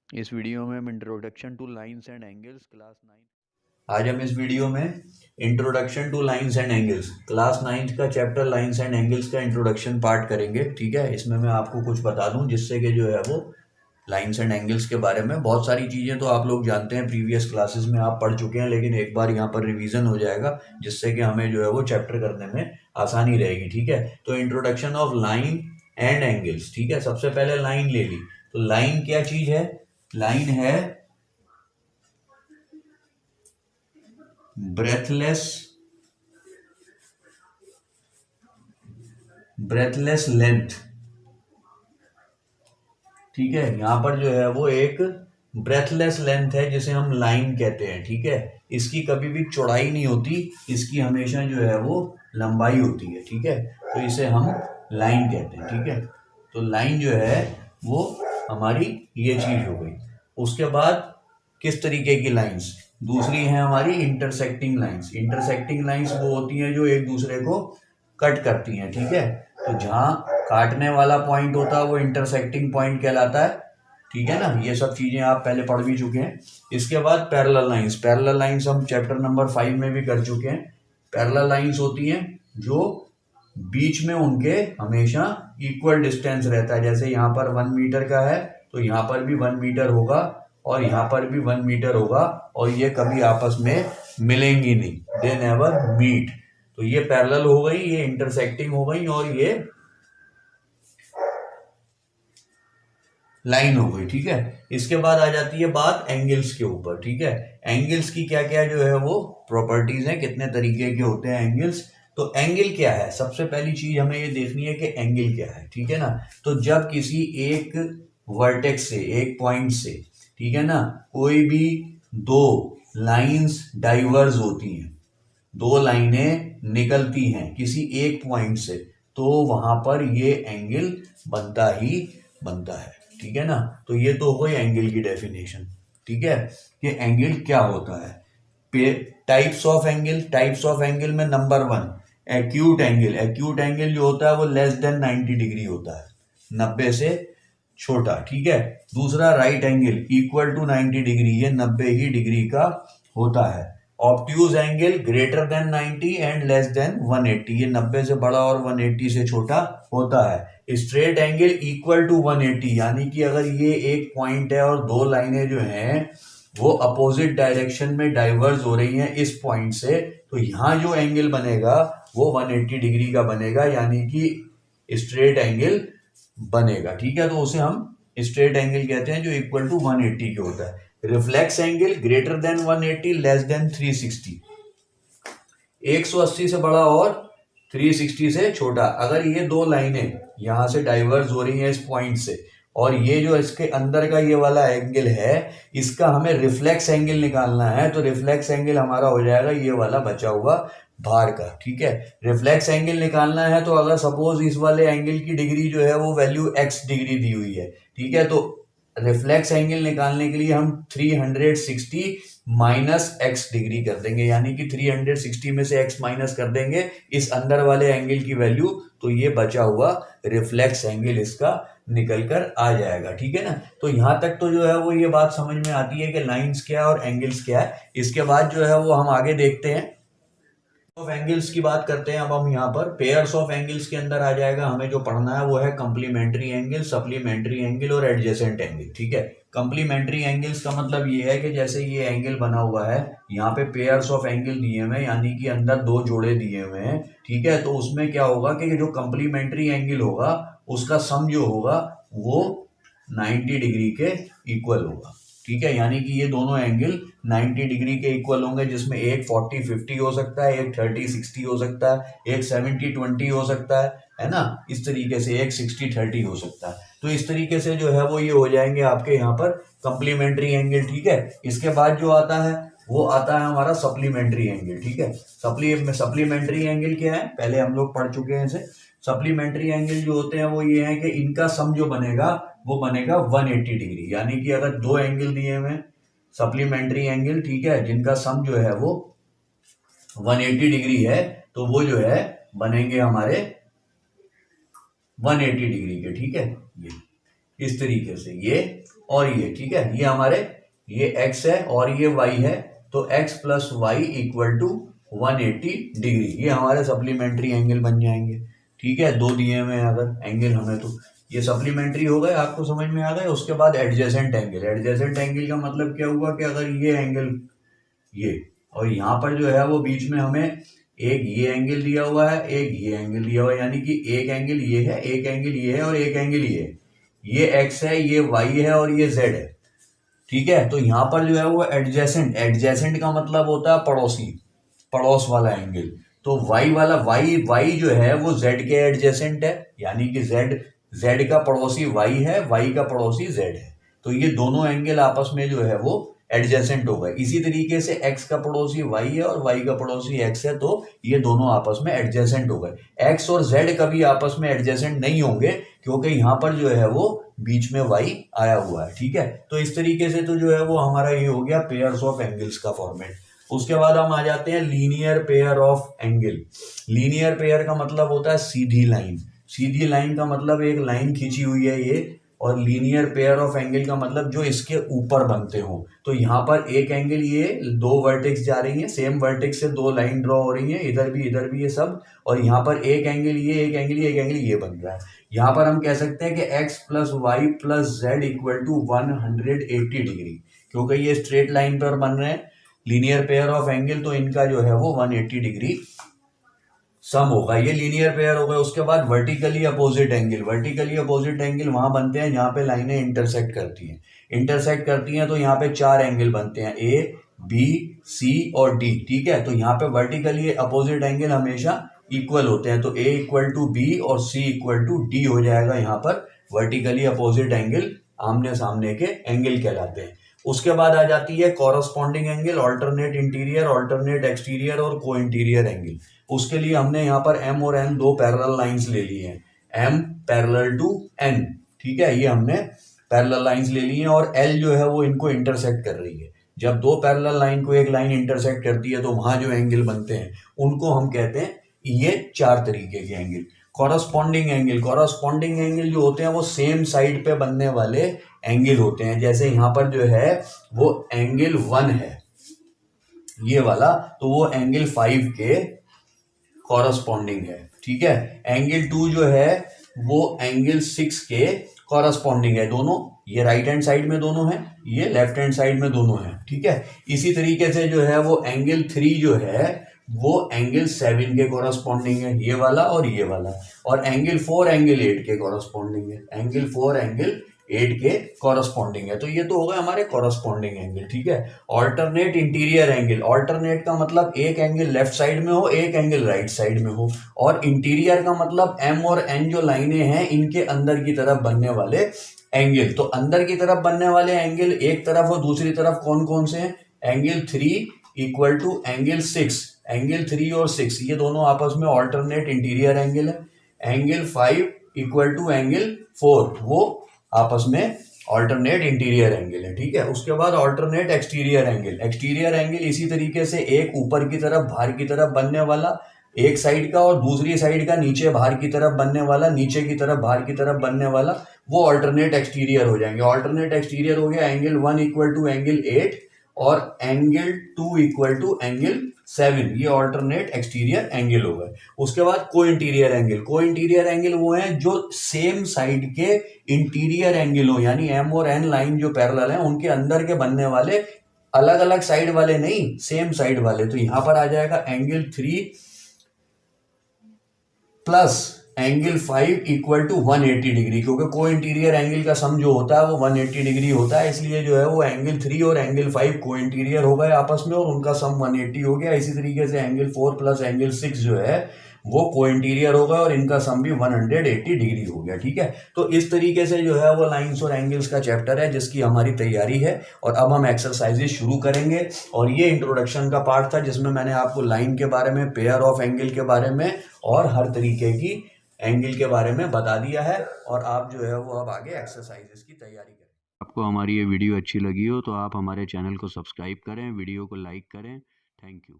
इस वीडियो में हम introduction two lines and angles class 9 आज हम इस वीडियो में introduction two lines and angles class 9 का चैप्टर लाइंस एंड एंगल्स का इंट्रोडक्शन पार्ट करेंगे। ठीक है, इसमें मैं आपको कुछ बता दूं जिससे कि जो है वो लाइंस एंड एंगल्स के बारे में बहुत सारी चीज़ें तो आप लोग जानते हैं, प्रीवियस क्लासेस में आप पढ़ चुके हैं, लेकिन एक बार यहाँ पर रिवीजन हो जाएगा जिससे कि हमें जो है वो चैप्टर करने में आसानी रहेगी। ठीक है, तो introduction of line and angles. ठीक है, सबसे पहले लाइन ले ली, तो लाइन क्या चीज है? लाइन है ब्रेथलेस लेंथ। ठीक है, यहां पर जो है वो एक ब्रेथलेस लेंथ है जिसे हम लाइन कहते हैं। ठीक है, इसकी कभी भी चौड़ाई नहीं होती, इसकी हमेशा जो है वो लंबाई होती है। ठीक है, तो इसे हम लाइन कहते हैं। ठीक है, तो लाइन जो है वो हमारी ये चीज हो गई। उसके बाद किस तरीके की लाइंस? दूसरी है हमारी इंटरसेक्टिंग लाइंस। इंटरसेक्टिंग लाइंस वो होती हैं जो एक दूसरे को कट करती हैं। ठीक है, तो जहां काटने वाला पॉइंट होता है वो इंटरसेक्टिंग पॉइंट कहलाता है। ठीक है ना, ये सब चीजें आप पहले पढ़ भी चुके हैं। इसके बाद पैरेलल लाइंस। पैरेलल लाइंस हम चैप्टर नंबर 5 में भी कर चुके हैं। पैरेलल लाइंस होती हैं जो बीच में उनके हमेशा इक्वल डिस्टेंस रहता है। जैसे यहाँ पर 1 मीटर का है तो यहाँ पर भी 1 मीटर होगा और यहाँ पर भी 1 मीटर होगा, और ये कभी आपस में मिलेंगी नहीं, दे नेवर मीट। तो ये पैरेलल हो गई, ये इंटरसेक्टिंग हो गई, और ये लाइन हो गई। ठीक है, इसके बाद आ जाती है बात एंगल्स के ऊपर। ठीक है, एंगल्स की क्या क्या जो है वो प्रॉपर्टीज हैं, कितने तरीके के होते हैं एंगल्स। तो एंगल क्या है? सबसे पहली चीज हमें ये देखनी है कि एंगल क्या है। ठीक है ना, तो जब किसी एक वर्टेक्स से, एक पॉइंट से, ठीक है ना, कोई भी दो लाइंस डाइवर्ज होती हैं, दो लाइनें निकलती हैं किसी एक पॉइंट से, तो वहां पर ये एंगल बनता ही बनता है। ठीक है ना, तो ये तो हो गई एंगल की डेफिनेशन। ठीक है, ये एंगल क्या होता है? Types of angle. Types of angle में number 1 acute angle. Acute angle जो होता है वो लेस देन 90 डिग्री होता है, 90 से छोटा। ठीक है, दूसरा right angle equal to 90 degree, ये 90 ही डिग्री का होता है। Obtuse angle greater than 90 and less than 180, ये 90 से बड़ा और 180 से छोटा होता है। स्ट्रेट एंगल इक्वल टू 180, यानी कि अगर ये एक पॉइंट है और दो लाइनें जो हैं वो अपोजिट डायरेक्शन में डाइवर्ज हो रही हैं इस पॉइंट से, तो यहां जो एंगल बनेगा वो 180 डिग्री का बनेगा, यानी कि स्ट्रेट एंगल बनेगा। ठीक है, तो उसे हम स्ट्रेट एंगल कहते हैं जो इक्वल टू 180 के होता है। Reflex angle greater then 180 less than 360, 180 से बड़ा और 360 से छोटा। अगर ये दो लाइनें यहां से डाइवर्ज हो रही हैं इस पॉइंट से, और ये जो इसके अंदर का ये वाला एंगल है, इसका हमें रिफ्लेक्स एंगल निकालना है, तो रिफ्लेक्स एंगल हमारा हो जाएगा ये वाला बचा हुआ बाहर का। ठीक है, रिफ्लेक्स एंगल निकालना है तो अगर सपोज इस वाले एंगल की डिग्री जो है वो वैल्यू x डिग्री दी हुई है, ठीक है, तो रिफ्लेक्स एंगल निकालने के लिए हम 360 माइनस x डिग्री कर देंगे, यानी कि 360 में से x माइनस कर देंगे इस अंदर वाले एंगल की वैल्यू, तो ये बचा हुआ रिफ्लेक्स एंगल इसका निकल कर आ जाएगा। ठीक है ना, तो यहां तक तो जो है वो ये बात समझ में आती है कि लाइंस क्या है और एंगल्स क्या है। इसके बाद जो है वो हम आगे देखते हैं ऑफ एंगल्स की बात करते हैं। अब हम यहाँ पर पेयर्स ऑफ एंगल्स के अंदर आ जाएगा, हमें जो पढ़ना है वो है कंप्लीमेंट्री एंगल, सप्लीमेंट्री एंगल और एडजेसेंट एंगल। ठीक है, कंप्लीमेंट्री एंगल्स का मतलब ये है कि जैसे ये एंगल बना हुआ है, यहाँ पे पेयर्स ऑफ एंगल दिए हुए हैं, यानी कि अंदर दो जोड़े दिए हुए हैं। ठीक है, तो उसमें क्या होगा कि जो कंप्लीमेंट्री एंगल होगा उसका सम जो होगा वो 90 डिग्री के इक्वल होगा। ठीक है, यानी कि ये दोनों एंगल 90 डिग्री के इक्वल होंगे, जिसमें एक 40-50 हो सकता है, एक 30-60 हो सकता है, एक 70-20 हो सकता है ना, इस तरीके से एक 60-30 हो सकता है। तो इस तरीके से जो है वो ये हो जाएंगे आपके यहाँ पर कंप्लीमेंट्री एंगल। ठीक है, इसके बाद जो आता है वो आता है हमारा सप्लीमेंट्री एंगल। ठीक है, सप्लीमेंट्री एंगल क्या है पहले हम लोग पढ़ चुके हैं इसे। सप्लीमेंट्री एंगल जो होते हैं वो ये है कि इनका सम जो बनेगा वो बनेगा 180 डिग्री, यानी कि अगर दो एंगल दिए हुए सप्लीमेंट्री एंगल, ठीक है, जिनका सम जो है वो 180 डिग्री है, तो वो जो है बनेंगे हमारे 180 डिग्री के। ठीक है, ये इस तरीके से ये और ये, ठीक है, ये हमारे ये x है और ये y है, तो x plus y equal to 180 degree, ये हमारे सप्लीमेंट्री एंगल बन जाएंगे। ठीक है, दो दिए हुए हैं अगर एंगल हमें, तो ये सप्लीमेंट्री हो गए, आपको समझ में आ गए। उसके बाद एडजेसेंट एंगल, एडजेसेंट एंगल का मतलब क्या हुआ कि अगर ये एंगल ये और यहाँ पर जो है वो बीच में हमें एक ये एंगल दिया हुआ है, एक ये एंगल दिया हुआ है, यानी कि एक एंगल ये है, एक एंगल ये है और एक एंगल ये है, ये x है, ये y है और ये z है। ठीक है, तो यहाँ पर जो है वो एडजेसेंट, एडजेसेंट का मतलब होता है पड़ोसी, पड़ोस वाला एंगल। तो y वाला y जो है वो z के एडजेसेंट है, यानी कि z का पड़ोसी y है, y का पड़ोसी z है, तो ये दोनों एंगल आपस में जो है वो एडजेसेंट हो गए। इसी तरीके से x का पड़ोसी y है और y का पड़ोसी x है, तो ये दोनों आपस में एडजेसेंट हो गए। x और z कभी आपस में एडजेसेंट नहीं होंगे, क्योंकि यहाँ पर जो है वो बीच में y आया हुआ है। ठीक है, तो इस तरीके से तो जो है वो हमारा ये हो गया पेयर्स ऑफ एंगल्स का फॉर्मेट। उसके बाद हम आ जाते हैं linear pair of angle. Linear pair का मतलब होता है सीधी लाइन, सीधी लाइन का मतलब एक लाइन खींची हुई है ये, और लीनियर पेयर ऑफ एंगल का मतलब जो इसके ऊपर बनते हो। तो यहाँ पर एक एंगल, ये दो वर्टेक्स जा रही है, सेम वर्टेक्स से दो लाइन ड्रॉ हो रही है, इधर भी ये सब, और यहाँ पर एक एंगल ये, एक एंगल ये, एक एंगल ये बन रहा है। यहाँ पर हम कह सकते हैं कि x plus y plus z equal to 180 degree, क्योंकि ये स्ट्रेट लाइन पर बन रहे हैं लीनियर पेयर ऑफ एंगल, तो इनका जो है वो 180 डिग्री सम होगा। ये लीनियर पेयर हो गए। उसके बाद vertically opposite angle, vertically opposite angle वहां बनते हैं जहां पे लाइनें इंटरसेक्ट करती हैं, इंटरसेक्ट करती हैं, तो यहाँ पे चार एंगल बनते हैं, ए बी सी और डी। ठीक है, तो यहाँ पे वर्टिकली अपोजिट एंगल हमेशा इक्वल होते हैं, तो ए इक्वल टू बी और सी इक्वल टू डी हो जाएगा। यहाँ पर वर्टिकली अपोजिट एंगल आमने सामने के एंगल कहलाते हैं। उसके बाद आ जाती है corresponding angle, alternate interior, alternate exterior और को इंटीरियर एंगल। उसके लिए हमने यहाँ पर m और n दो पैरेलल लाइंस ले ली हैं, m पैरेलल टू n। ठीक है, ये हमने पैरेलल लाइंस ले ली हैं, और l जो है वो इनको इंटरसेक्ट कर रही है। जब दो पैरेलल लाइन को एक लाइन इंटरसेक्ट करती है तो वहां जो एंगल बनते हैं उनको हम कहते हैं, ये चार तरीके के angle. Corresponding angle, corresponding angle जो होते हैं वो सेम साइड पे बनने वाले एंगल होते हैं। जैसे यहाँ पर जो है वो एंगल 1 है ये वाला, तो वो एंगल 5 के कॉरस्पॉन्डिंग है। ठीक है, एंगल 2 जो है वो एंगल 6 के कॉरस्पॉन्डिंग है। दोनों, ये राइट हैंड साइड में दोनों हैं, ये लेफ्ट हैंड साइड में दोनों हैं। ठीक है, इसी तरीके से जो है वो एंगल 3 जो है वो एंगल 7 के कॉरस्पॉन्डिंग है, ये वाला और ये वाला। और एंगल 4 एंगल 8 के कॉरस्पॉन्डिंग है, एंगल 4 एंगल 8 के कॉरस्पॉन्डिंग है। तो ये तो हो गए हमारे कॉरस्पॉन्डिंग एंगल। ठीक है, ऑल्टरनेट इंटीरियर एंगल, ऑल्टरनेट का मतलब एक एंगल लेफ्ट साइड में हो, एक एंगल राइट साइड में हो, और इंटीरियर का मतलब m और n जो लाइनें हैं इनके अंदर की तरफ बनने वाले एंगल। तो अंदर की तरफ बनने वाले एंगल एक तरफ और दूसरी तरफ कौन कौन से हैं? Angle 3 equal to angle 6, angle 3 और 6 ये दोनों आपस में ऑल्टरनेट इंटीरियर एंगल है। एंगल 5 इक्वल टू एंगल 4 वो आपस में ऑल्टरनेट इंटीरियर एंगल है। ठीक है, उसके बाद alternate exterior angle, exterior angle इसी तरीके से एक ऊपर की तरफ बाहर की तरफ बनने वाला एक साइड का, और दूसरी साइड का नीचे बाहर की तरफ बनने वाला, नीचे की तरफ बाहर की तरफ बनने वाला, वो ऑल्टरनेट एक्सटीरियर हो जाएंगे। ऑल्टरनेट एक्सटीरियर हो गया एंगल 1 इक्वल टू एंगल 8 और एंगल 2 इक्वल टू एंगल 7, ये ऑल्टरनेट एक्सटीरियर एंगल हो गए। उसके बाद को इंटीरियर एंगल, को इंटीरियर एंगल वो हैं जो सेम साइड के इंटीरियर एंगल हो, यानी m और n लाइन जो पैरेलल हैं उनके अंदर के बनने वाले, अलग अलग साइड वाले नहीं, सेम साइड वाले। तो यहां पर आ जाएगा angle 3 plus angle 5 equal to 180 degree, क्योंकि को इंटीरियर एंगल का सम जो होता है वो 180 डिग्री होता है, इसलिए जो है वो एंगल 3 और एंगल 5 को इंटीरियर हो गए आपस में और उनका सम 180 हो गया। इसी तरीके से एंगल 4 प्लस एंगल 6 जो है वो को इंटीरियर हो गया और इनका सम भी 180 डिग्री हो गया। ठीक है, तो इस तरीके से जो है वो लाइंस और एंगल्स का चैप्टर है जिसकी हमारी तैयारी है, और अब हम एक्सरसाइजेस शुरू करेंगे। और ये इंट्रोडक्शन का पार्ट था जिसमें मैंने आपको लाइन के बारे में, पेयर ऑफ एंगल के बारे में और हर तरीके की एंगल के बारे में बता दिया है, और आप जो है वो अब आगे एक्सरसाइजेस की तैयारी करें। आपको हमारी ये वीडियो अच्छी लगी हो तो आप हमारे चैनल को सब्सक्राइब करें, वीडियो को लाइक करें। Thank you.